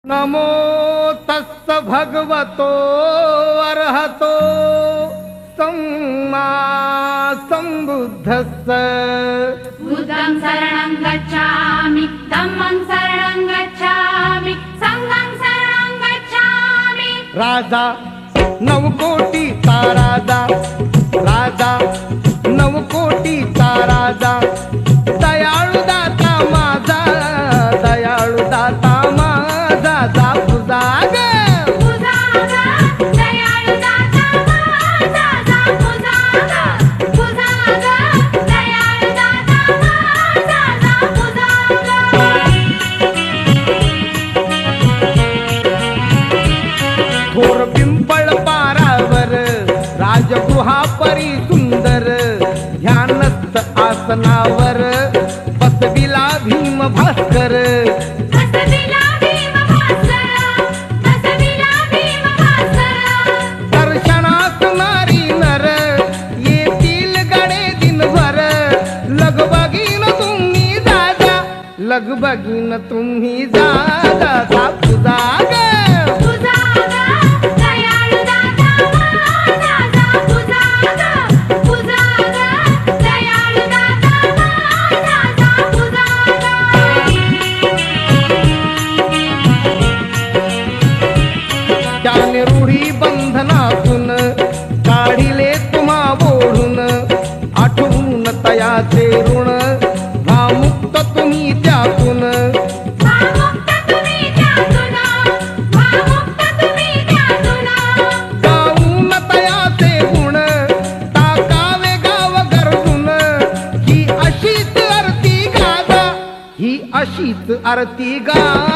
नमो तस्स भगवतो अरहतो सम्मा सम्बुद्धस्स। बुद्धं शरणं गच्छामि, धम्मं शरणं गच्छामि, संघं शरणं गच्छामि। राजा नवकोटीचा राजा, राजा नवकोटीचा राजा, दयाळू दाता माझा, दयाळू दाता माझा, जा पूजा ग पूजा ग, दयाळू दाता माझा, जा पूजा ग, पूजा ग, दयाळू दाता माझा, जा पूजा ग। थोर पिंपळ पारावर राजगृहा परी सुंदर, ध्यानस्थ आसनावर बसविला भीम भास्कर। बसविला भीम भास्कर, बसविला भीम भास्कर। दर्शनास नारी नर येतील गडे दिनभर, लगबगीन तुम्ही जागा, लगबगीन तुम्ही जागा, जा पूजा ग पूजा ग, दयाळू दाता माझा, जा पूजा ग, पूजा ग, दयाळू दाता माझा, जा पूजा त्याने रूढी बंधनातून काढिले तुम्हा बोढून, आठवून तयाचे ऋण भामुक्त तुम्ही त्यातून। भामुक्त तुम्ही त्यातून, भामुक्त तुम्ही त्यातून। गाऊन तयाचे गुण टाकावे गाव गरजून, ही अशीच आरती गाजा, ही अशीच आरती गा